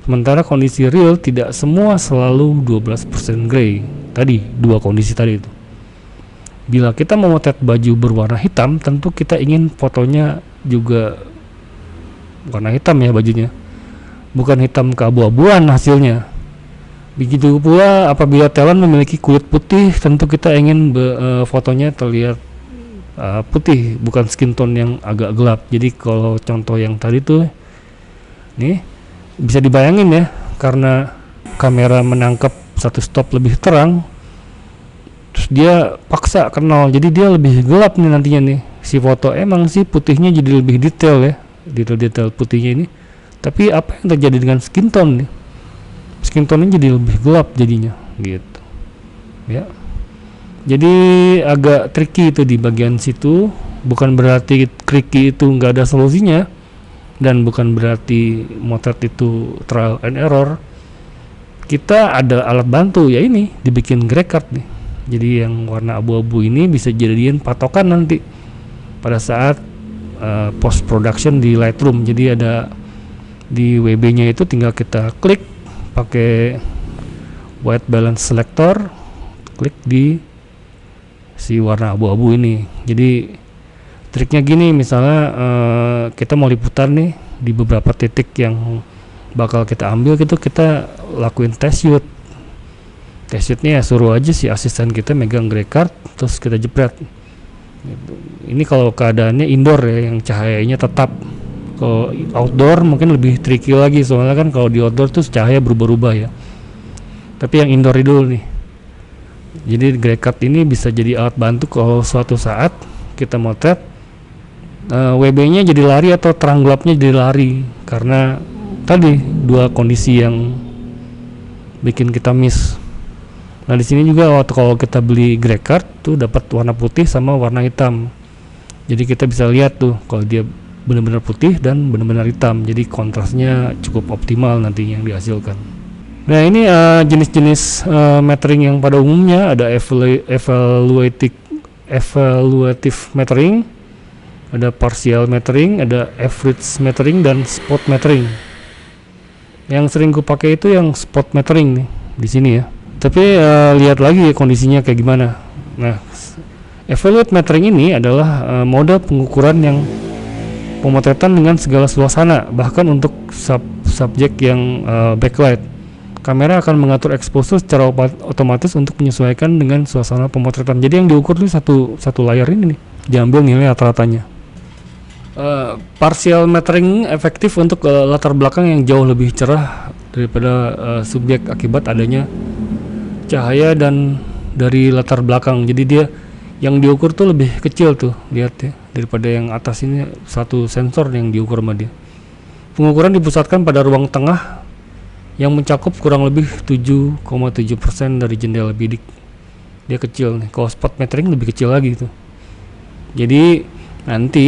sementara kondisi real tidak semua selalu 12% gray. Tadi dua kondisi tadi itu. Bila kita memotret baju berwarna hitam, tentu kita ingin fotonya juga warna hitam ya bajunya, bukan hitam keabu-abuan hasilnya. Begitu pula apabila talent memiliki kulit putih, tentu kita ingin fotonya terlihat putih, bukan skin tone yang agak gelap. Jadi kalau contoh yang tadi tuh nih bisa dibayangin ya, karena kamera menangkap satu stop lebih terang, terus dia paksa ke nol, jadi dia lebih gelap nih nantinya nih si foto. Emang sih putihnya jadi lebih detail ya, detail putihnya ini, tapi apa yang terjadi dengan skin tone nih? Skin tone-nya jadi lebih gelap jadinya gitu ya. Jadi agak tricky itu di bagian situ. Bukan berarti tricky itu nggak ada solusinya, dan bukan berarti motret itu trial and error. Kita ada alat bantu ya, ini dibikin gray card nih. Jadi yang warna abu-abu ini bisa jadiin patokan nanti pada saat post production di Lightroom. Jadi ada di WB-nya itu tinggal kita klik pakai white balance selector, klik di si warna abu-abu ini. Jadi triknya gini, misalnya kita mau liputan nih di beberapa titik yang bakal kita ambil gitu, kita lakuin test shoot. Test shootnya ya suruh aja si asisten kita megang gray card, terus kita jepret gitu. Ini kalau keadaannya indoor ya, yang cahayanya tetap. Kalau outdoor mungkin lebih tricky lagi, soalnya kan kalau di outdoor tuh cahaya berubah-ubah ya. Tapi yang indoor dulu nih. Jadi gray card ini bisa jadi alat bantu kalau suatu saat kita motret WB-nya jadi lari atau terang gelapnya jadi lari, karena tadi dua kondisi yang bikin kita miss. Nah di sini juga waktu kalau kita beli gray card tuh dapat warna putih sama warna hitam. Jadi kita bisa lihat tuh kalau dia benar-benar putih dan benar-benar hitam, jadi kontrasnya cukup optimal nanti yang dihasilkan. Nah ini jenis-jenis metering yang pada umumnya ada evaluative metering, ada partial metering, ada average metering, dan spot metering. Yang sering gue pakai itu yang spot metering nih di sini ya. Tapi lihat lagi kondisinya kayak gimana. Nah, evaluate metering ini adalah mode pengukuran yang pemotretan dengan segala suasana, bahkan untuk subjek yang backlight. Kamera akan mengatur exposure secara otomatis untuk menyesuaikan dengan suasana pemotretan. Jadi yang diukur itu satu layar ini nih, diambil nilai rata-ratanya. Partial metering efektif untuk latar belakang yang jauh lebih cerah daripada subjek akibat adanya cahaya dan dari latar belakang. Jadi dia yang diukur tuh lebih kecil tuh, lihat ya, daripada yang atas ini satu sensor yang diukur sama dia. Pengukuran dipusatkan pada ruang tengah yang mencakup kurang lebih 7,7% dari jendela bidik. Dia kecil nih. Kalau spot metering lebih kecil lagi tuh. Jadi nanti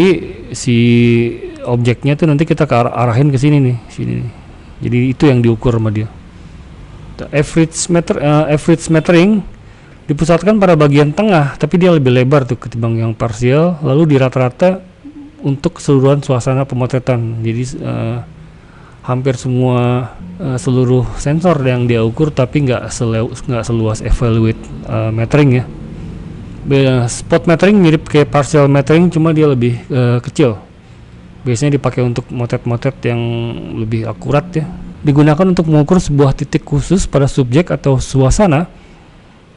si objeknya tuh nanti kita arahin ke sini nih, sini nih. Jadi itu yang diukur sama dia. Average metering dipusatkan pada bagian tengah, tapi dia lebih lebar tuh ketimbang yang parsial, lalu di rata-rata untuk keseluruhan suasana pemotretan. Jadi hampir semua seluruh sensor yang dia ukur, tapi nggak seluas evaluate metering ya. Spot metering mirip kayak partial metering, cuma dia lebih kecil. Biasanya dipakai untuk motret-motret yang lebih akurat ya. Digunakan untuk mengukur sebuah titik khusus pada subjek atau suasana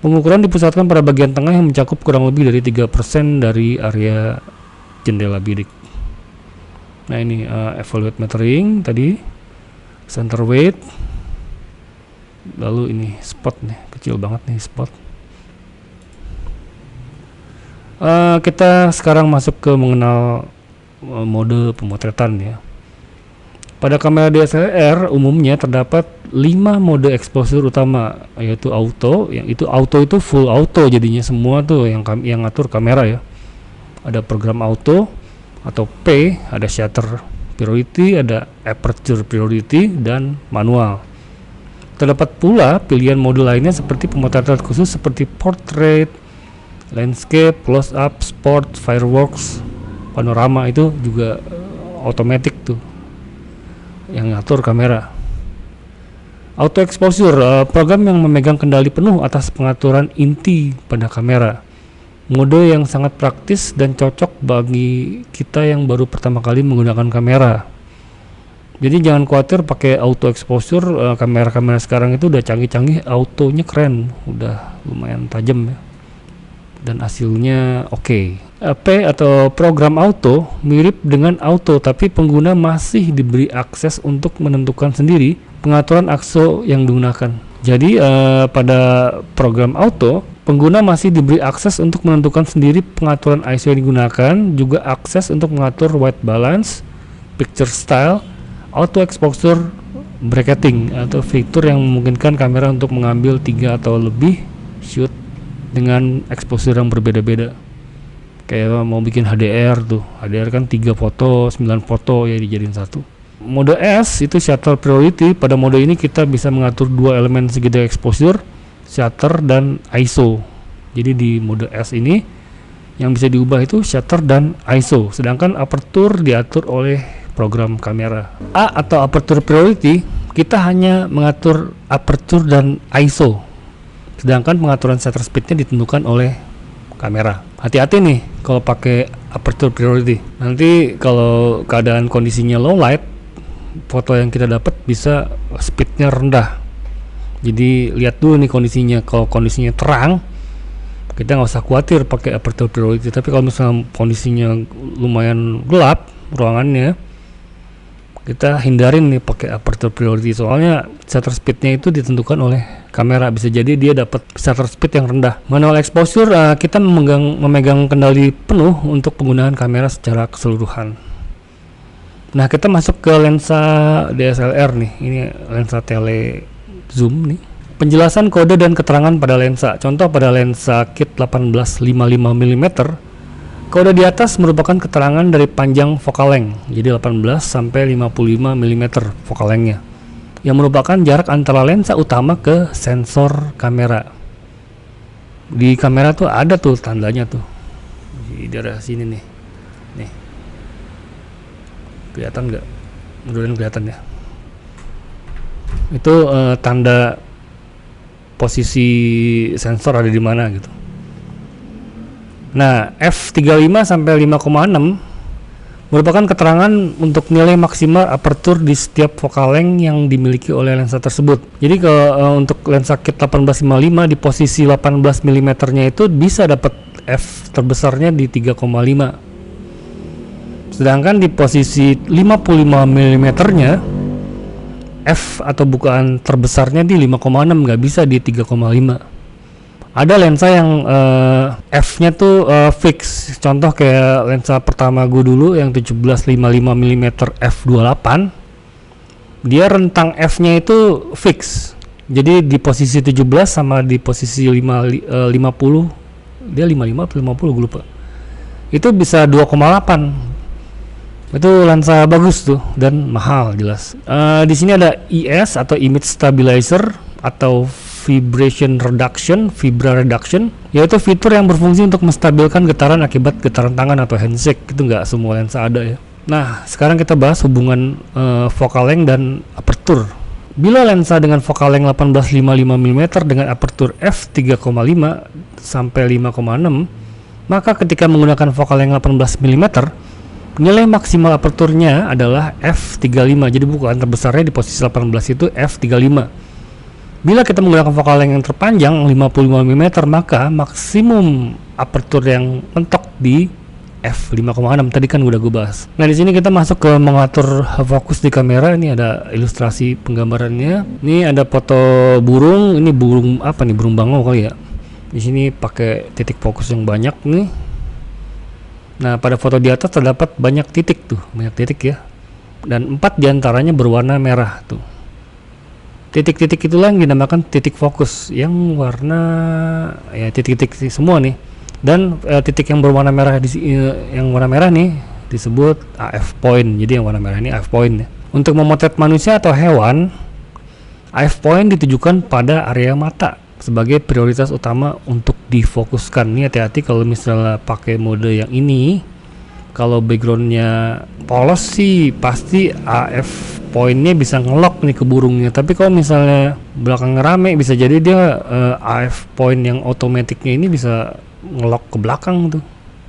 Pengukuran dipusatkan pada bagian tengah yang mencakup kurang lebih dari 3% dari area jendela bidik. Nah ini evaluate metering tadi, center weight, lalu ini spot nih, kecil banget nih spot. Kita sekarang masuk ke mengenal mode pemotretan ya. Pada kamera DSLR umumnya terdapat 5 mode exposure utama, yaitu auto. Yang itu auto itu full auto, jadinya semua tuh yang ngatur kamera ya. Ada program auto atau P, ada shutter priority, ada aperture priority, dan manual. Terdapat pula pilihan mode lainnya seperti pemotretan khusus seperti portrait, landscape, close up, sport, fireworks, panorama. Itu juga automatic tuh yang ngatur kamera. Auto exposure, program yang memegang kendali penuh atas pengaturan inti pada kamera. Mode yang sangat praktis dan cocok bagi kita yang baru pertama kali menggunakan kamera. Jadi jangan khawatir pakai auto exposure, kamera-kamera sekarang itu udah canggih-canggih, autonya keren, udah lumayan tajam ya. Dan hasilnya oke. P atau program auto mirip dengan auto, tapi pengguna masih diberi akses untuk menentukan sendiri pengaturan akso yang digunakan. Jadi pada program auto, pengguna masih diberi akses untuk menentukan sendiri pengaturan ISO yang digunakan, juga akses untuk mengatur white balance, picture style, auto exposure, bracketing atau fitur yang memungkinkan kamera untuk mengambil 3 atau lebih shoot dengan exposure yang berbeda-beda. Kayak mau bikin HDR tuh, HDR kan 3 foto, 9 foto ya dijadiin satu. Mode S itu shutter priority. Pada mode ini kita bisa mengatur 2 elemen segitiga exposure, shutter dan ISO. Jadi di mode S ini yang bisa diubah itu shutter dan ISO, sedangkan aperture diatur oleh program kamera. A atau aperture priority, kita hanya mengatur aperture dan ISO, sedangkan pengaturan shutter speednya ditentukan oleh kamera. Hati-hati nih kalau pakai aperture priority. Nanti kalau keadaan kondisinya low light, foto yang kita dapat bisa speednya rendah. Jadi lihat dulu nih kondisinya. Kalau kondisinya terang, kita nggak usah khawatir pakai aperture priority. Tapi kalau misalnya kondisinya lumayan gelap ruangannya, kita hindarin nih pakai aperture priority, soalnya shutter speednya itu ditentukan oleh kamera. Bisa jadi dia dapat shutter speed yang rendah. Manual exposure, kita memegang kendali penuh untuk penggunaan kamera secara keseluruhan. Nah kita masuk ke lensa DSLR nih. Ini lensa tele zoom nih. Penjelasan kode dan keterangan pada lensa. Contoh pada lensa kit 18-55 mm, kode di atas merupakan keterangan dari panjang focal length, jadi 18 sampai 55 mm focal length-nya, yang merupakan jarak antara lensa utama ke sensor kamera. Di kamera tuh ada tuh tandanya tuh di daerah sini nih. Nih. Kelihatan nggak? Mudah-mudahan kelihatan ya. Itu tanda posisi sensor ada di mana gitu. Nah, F35 sampai 5,6 merupakan keterangan untuk nilai maksimal aperture di setiap focal length yang dimiliki oleh lensa tersebut. Jadi untuk lensa kit 1855 di posisi 18 mm nya itu bisa dapat F terbesarnya di 3,5. Sedangkan di posisi 55 mm nya F atau bukaan terbesarnya di 5,6, nggak bisa di 3,5. Ada lensa yang F-nya tuh fix. Contoh kayak lensa pertama gue dulu yang 17-55 mm f/28. Dia rentang F-nya itu fix. Jadi di posisi 17 sama di posisi 50, dia 55 atau 50 gue lupa. Itu bisa 2,8. Itu lensa bagus tuh dan mahal jelas. Di sini ada IS atau image stabilizer atau vibration reduction, vibra reduction, yaitu fitur yang berfungsi untuk menstabilkan getaran akibat getaran tangan atau handshake. Itu nggak semua lensa ada ya. Nah, sekarang kita bahas hubungan focal length dan aperture. Bila lensa dengan focal length 18-55 mm dengan aperture f3,5 sampai 5,6, maka ketika menggunakan focal length 18 mm, nilai maksimal aperturnya adalah f35. Jadi bukaan terbesarnya di posisi 18 itu f35. Bila kita menggunakan focal length yang terpanjang 55 mm, maka maksimum aperture yang mentok di f5,6 tadi kan udah gue bahas. Nah di sini kita masuk ke mengatur fokus di kamera. Ini ada ilustrasi penggambarannya. Ini ada foto burung. Ini burung apa nih? Burung bangau kali ya. Di sini pakai titik fokus yang banyak nih. Nah pada foto di atas terdapat banyak titik tuh, banyak titik ya. Dan 4 diantaranya berwarna merah tuh. Titik-titik itulah yang dinamakan titik fokus yang warna ya titik-titik semua nih. Dan titik yang berwarna merah yang warna merah nih disebut AF point. Jadi yang warna merah ini AF point ya. Untuk memotret manusia atau hewan, AF point ditujukan pada area mata sebagai prioritas utama untuk difokuskan. Ini hati-hati kalau misalnya pakai mode yang ini. Kalau backgroundnya polos sih pasti AF pointnya bisa ngelok nih ke burungnya. Tapi kalau misalnya belakang rame bisa jadi dia AF point yang otomatiknya ini bisa ngelok ke belakang tuh,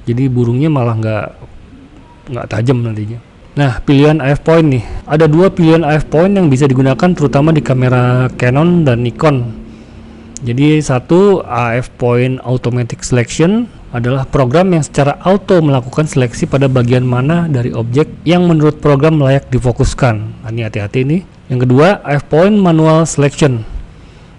jadi burungnya malah nggak tajam nantinya. Nah pilihan AF point nih, ada 2 pilihan AF point yang bisa digunakan terutama di kamera Canon dan Nikon. Jadi satu, AF point automatic selection adalah program yang secara auto melakukan seleksi pada bagian mana dari objek yang menurut program layak difokuskan. Nah, ini hati-hati nih. Yang kedua, AF point manual selection.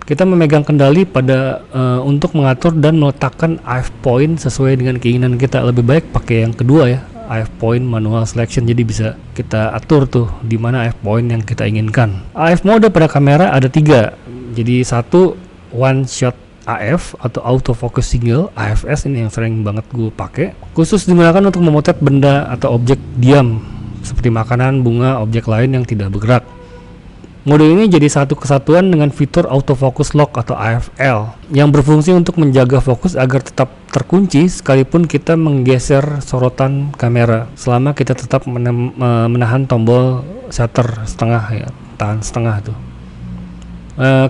Kita memegang kendali pada untuk mengatur dan meletakkan AF point sesuai dengan keinginan kita. Lebih baik pakai yang kedua ya, AF point manual selection. Jadi bisa kita atur tuh di mana AF point yang kita inginkan. AF mode pada kamera ada 3. Jadi satu, one shot AF atau autofocus single, AFS, ini yang sering banget gue pakai. Khusus digunakan untuk memotret benda atau objek diam seperti makanan, bunga, objek lain yang tidak bergerak. Mode ini jadi satu kesatuan dengan fitur autofocus lock atau AFL yang berfungsi untuk menjaga fokus agar tetap terkunci sekalipun kita menggeser sorotan kamera selama kita tetap menahan tombol shutter setengah ya, tahan setengah tuh.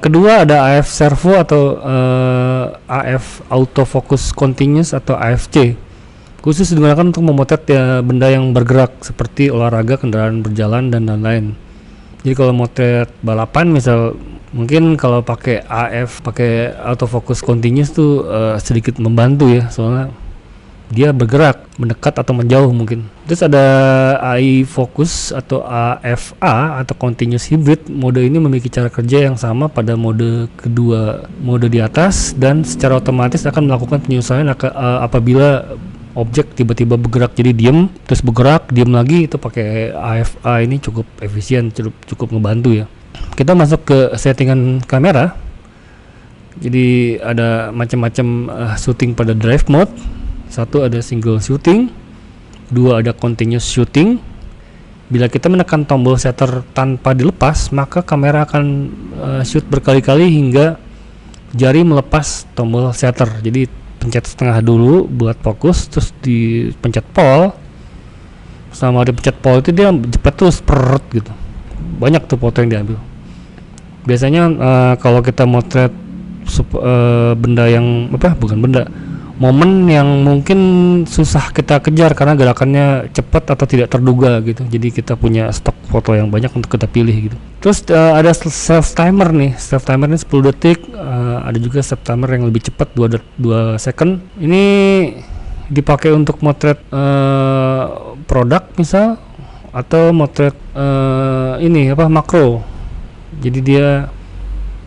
Kedua ada AF servo atau AF autofocus continuous atau AFC, khusus digunakan untuk memotret benda yang bergerak seperti olahraga, kendaraan berjalan dan lain-lain. Jadi kalau motret balapan misal, mungkin kalau pakai AF, pakai autofocus continuous tuh sedikit membantu ya, soalnya dia bergerak, mendekat atau menjauh mungkin. Terus ada AI focus atau AFA atau continuous hybrid. Mode ini memiliki cara kerja yang sama pada mode kedua, mode di atas, dan secara otomatis akan melakukan penyesuaian apabila objek tiba-tiba bergerak jadi diem terus bergerak diem lagi. Itu pakai AFA ini cukup efisien, cukup ngebantu ya. Kita masuk ke settingan kamera. Jadi ada macam-macam shooting pada drive mode. Satu ada single shooting, 2 ada continuous shooting. Bila kita menekan tombol shutter tanpa dilepas, maka kamera akan shoot berkali-kali hingga jari melepas tombol shutter. Jadi pencet setengah dulu buat fokus, terus dipencet pol. Selama dipencet pol itu dia cepet terus perut gitu. Banyak tuh foto yang diambil. Biasanya kalau kita motret benda yang bukan benda, momen yang mungkin susah kita kejar karena gerakannya cepat atau tidak terduga gitu. Jadi kita punya stok foto yang banyak untuk kita pilih gitu. Terus ada self timer nih. Self timer ini 10 detik. Ada juga self timer yang lebih cepat 2 second. Ini dipakai untuk motret produk misal, atau motret makro. Jadi dia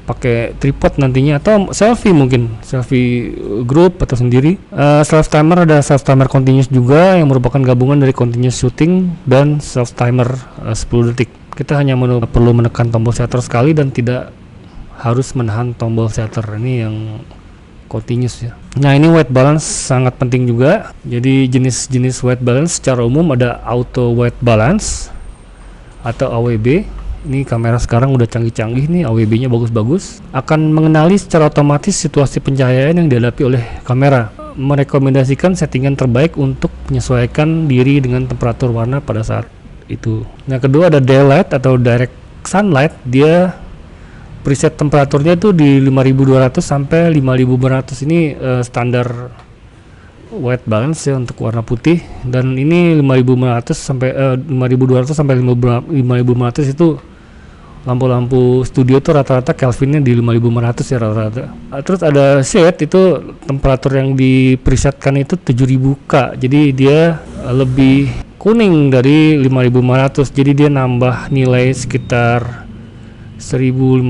pakai tripod nantinya, atau selfie, mungkin selfie grup atau sendiri. Self timer ada self timer continuous juga yang merupakan gabungan dari continuous shooting dan self timer 10 detik. Kita hanya perlu menekan tombol shutter sekali dan tidak harus menahan tombol shutter. Ini yang continuous ya. Nah ini white balance sangat penting juga. Jadi jenis-jenis white balance secara umum ada auto white balance atau AWB. Ini kamera sekarang udah canggih-canggih nih, AWB-nya bagus-bagus. Akan mengenali secara otomatis situasi pencahayaan yang dihadapi oleh kamera. Merekomendasikan settingan terbaik untuk menyesuaikan diri dengan temperatur warna pada saat itu. Nah kedua ada daylight atau direct sunlight. Dia preset temperaturnya tuh di 5200 sampai 5500. Ini standar white balance ya untuk warna putih. Dan ini 5200 sampai 5500 itu lampu-lampu studio tuh rata-rata Kelvinnya di 5500 ya rata-rata. Terus ada shade, itu temperatur yang di presetkan itu 7000K, jadi dia lebih kuning dari 5500, jadi dia nambah nilai sekitar 1500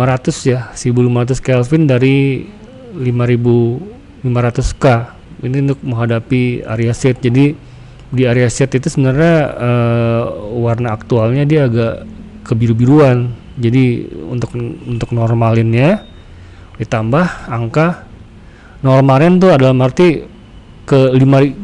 ya, 1500 Kelvin dari 5500K. Ini untuk menghadapi area shade. Jadi di area shade itu sebenarnya warna aktualnya dia agak kebiru-biruan. Jadi untuk normalinnya ditambah angka normalin tuh adalah arti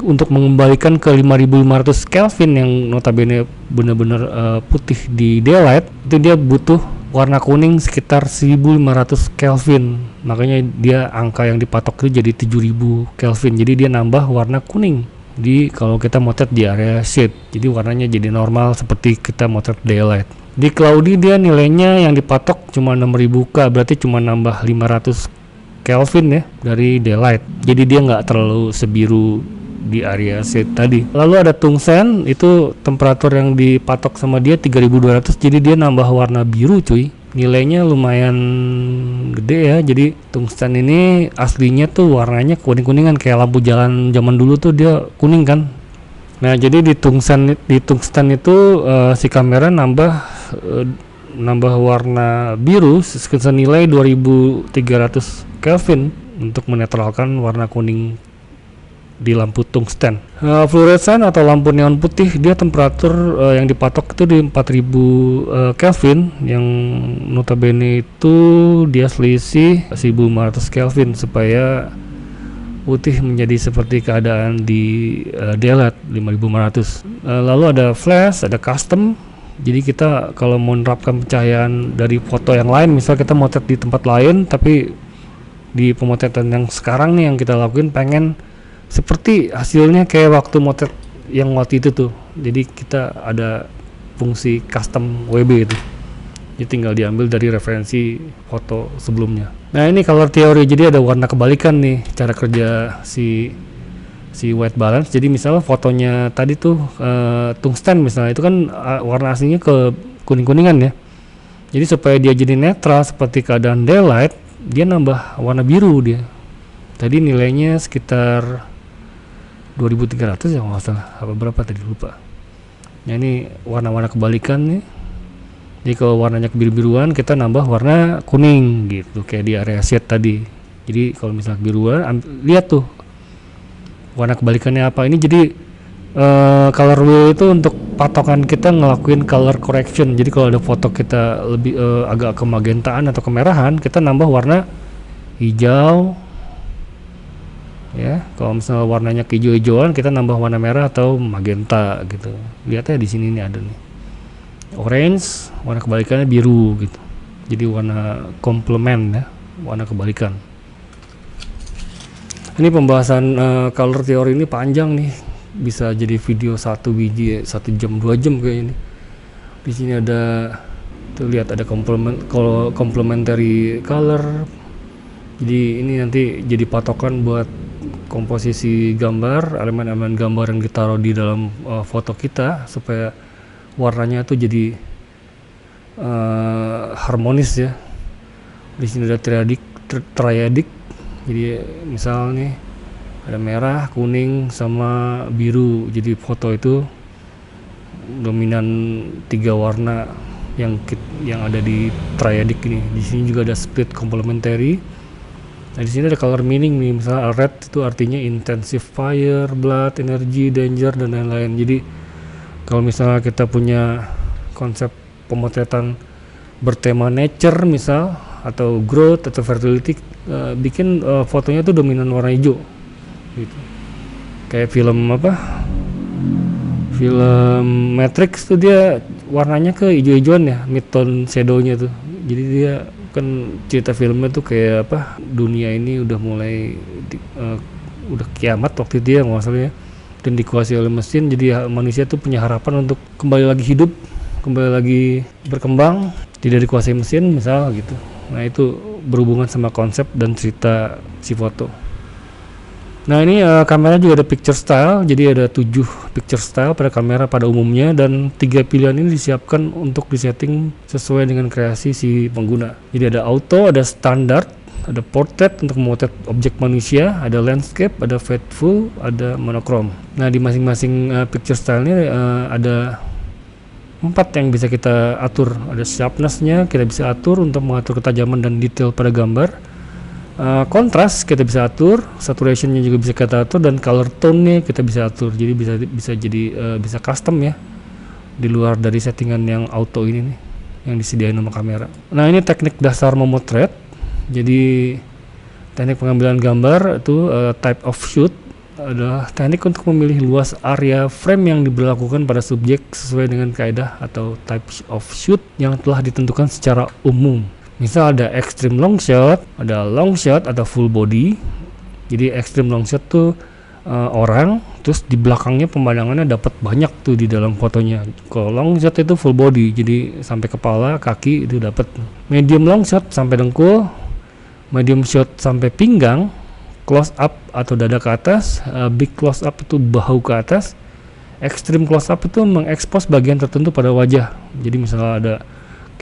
untuk mengembalikan ke 5500 Kelvin yang notabene benar-benar putih di daylight, itu dia butuh warna kuning sekitar 1500 Kelvin. Makanya dia angka yang dipatok itu jadi 7000 Kelvin. Jadi dia nambah warna kuning di kalau kita motret di area shade. Jadi warnanya jadi normal seperti kita motret daylight. Di cloudy dia nilainya yang dipatok cuma 6000K, berarti cuma nambah 500 Kelvin ya dari daylight. Jadi dia nggak terlalu sebiru di area shade tadi. Lalu ada tungsten, itu temperatur yang dipatok sama dia 3200, jadi dia nambah warna biru cuy. Nilainya lumayan gede ya. Jadi tungsten ini aslinya tuh warnanya kuning-kuningan kayak lampu jalan zaman dulu tuh dia kuning kan. Nah, jadi di tungsten itu si kamera nambah warna biru senilai 2300 Kelvin untuk menetralkan warna kuning di lampu tungsten. Fluoresan atau lampu neon putih, dia temperatur yang dipatok itu di 4000 Kelvin, yang notabene itu dia selisih 1500 Kelvin supaya putih menjadi seperti keadaan di daylight 5500. Lalu ada flash, ada custom. Jadi kita kalau mau menerapkan pencahayaan dari foto yang lain, misal kita motret di tempat lain, tapi di pemotretan yang sekarang nih yang kita lakuin pengen seperti hasilnya kayak waktu motret yang waktu itu tuh. Jadi kita ada fungsi custom WB itu. Jadi tinggal diambil dari referensi foto sebelumnya. Nah, ini color theory. Jadi ada warna kebalikan nih cara kerja si white balance. Jadi misalnya fotonya tadi tuh tungsten misalnya, itu kan warna aslinya ke kuning-kuningan ya. Jadi supaya dia jadi netral seperti keadaan daylight, dia nambah warna biru dia. Tadi nilainya sekitar 2300 ya kalau nggak salah, apa berapa tadi lupa. Nah, ini warna-warna kebalikan nih. Jadi kalau warnanya kebiru-biruan, kita nambah warna kuning gitu kayak di area shade tadi. Jadi kalau misalnya kebiruan, lihat tuh warna kebalikannya apa. Ini jadi color wheel itu untuk patokan kita ngelakuin color correction. Jadi kalau ada foto kita lebih agak kemagentaan atau kemerahan, kita nambah warna hijau ya. Kalau misalnya warnanya kehijau-hijauan, kita nambah warna merah atau magenta gitu. Lihat ya di sini nih ada nih orange, warna kebalikannya biru gitu. Jadi warna komplement ya, warna kebalikan. Ini pembahasan color theory ini panjang nih, bisa jadi video 1 biji 1 jam 2 jam kayak ini. Di sini ada tuh, lihat ada complementary color. Jadi ini nanti jadi patokan buat komposisi gambar, elemen-elemen gambar yang ditaruh di dalam foto kita supaya warnanya tuh jadi harmonis ya. Di sini ada triadic. Jadi misal nih ada merah, kuning sama biru. Jadi foto itu dominan 3 warna yang ada di triadic ini. Di sini juga ada split complementary. Nah, di sini ada color meaning nih. Misalnya red itu artinya intensive fire, blood, energy, danger dan lain-lain. Jadi kalau misalnya kita punya konsep pemotretan bertema nature misal, atau growth atau fertility, bikin fotonya tuh dominan warna hijau gitu. Kayak film Matrix tuh dia warnanya ke hijau-hijauan ya, mid-tone shadow-nya tuh. Jadi dia kan cerita filmnya tuh kayak dunia ini udah mulai udah kiamat waktu itu ya nggak salah ya, dan dikuasai oleh mesin. Jadi manusia tuh punya harapan untuk kembali lagi hidup, kembali lagi berkembang, tidak dikuasai mesin misal gitu. Nah, itu berhubungan sama konsep dan cerita si foto. Nah ini kamera juga ada picture style, jadi ada 7 picture style pada kamera pada umumnya, dan 3 pilihan ini disiapkan untuk disetting sesuai dengan kreasi si pengguna. Jadi ada auto, ada standar, ada portrait untuk memotret objek manusia, ada landscape, ada faithful, ada monochrome. Nah di masing-masing picture style ini ada 4 yang bisa kita atur. Ada sharpness-nya kita bisa atur untuk mengatur ketajaman dan detail pada gambar. Kontras kita bisa atur, saturation-nya juga bisa kita atur, dan color tone-nya kita bisa atur. Jadi bisa custom ya, di luar dari settingan yang auto ini nih yang disediain sama kamera. Nah ini teknik dasar memotret. Jadi teknik pengambilan gambar itu type of shoot adalah teknik untuk memilih luas area frame yang diberlakukan pada subjek sesuai dengan kaidah atau type of shoot yang telah ditentukan secara umum. Misal ada extreme long shot, ada long shot atau full body. Jadi extreme long shot tuh orang, terus di belakangnya pemandangannya dapat banyak tuh di dalam fotonya. Kalau long shot itu full body, jadi sampai kepala, kaki itu dapat. Medium long shot sampai dengkul, medium shot sampai pinggang, close up atau dada ke atas, big close up itu bahu ke atas, extreme close up itu mengekspos bagian tertentu pada wajah. Jadi misalnya ada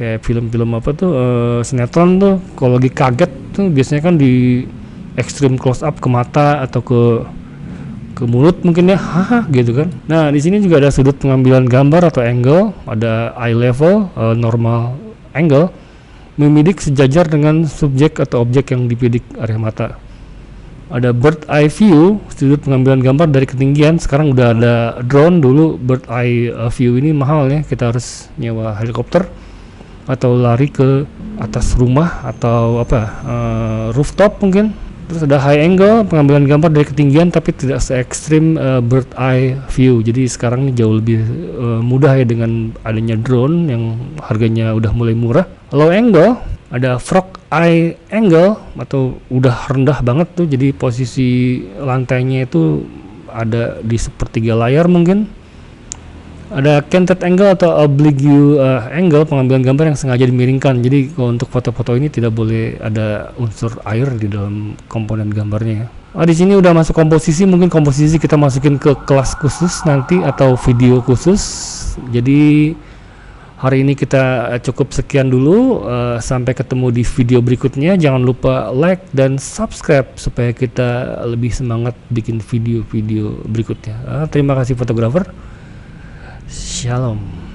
kayak film-film apa tuh sinetron tuh, kalau lagi kaget tuh biasanya kan di extreme close up ke mata atau ke mulut mungkin ya, haha gitu kan. Nah di sini juga ada sudut pengambilan gambar atau angle, ada eye level, normal angle, membidik sejajar dengan subjek atau objek yang dibidik area mata. Ada bird eye view, sudut pengambilan gambar dari ketinggian. Sekarang udah ada drone, dulu bird eye view ini mahal ya, kita harus nyewa helikopter atau lari ke atas rumah atau rooftop mungkin. Terus ada high angle, pengambilan gambar dari ketinggian tapi tidak se ekstrim bird eye view. Jadi sekarang ini jauh lebih mudah ya dengan adanya drone yang harganya udah mulai murah. Low angle, ada frog eye angle atau udah rendah banget tuh, jadi posisi lantainya itu ada di sepertiga layar mungkin. Ada canted angle atau oblique angle, pengambilan gambar yang sengaja dimiringkan. Jadi kalau untuk foto-foto ini tidak boleh ada unsur air di dalam komponen gambarnya. Di sini udah masuk komposisi, mungkin komposisi kita masukin ke kelas khusus nanti atau video khusus. Jadi hari ini kita cukup sekian dulu. Sampai ketemu di video berikutnya. Jangan lupa like dan subscribe supaya kita lebih semangat bikin video-video berikutnya. Terima kasih fotografer. Shalom.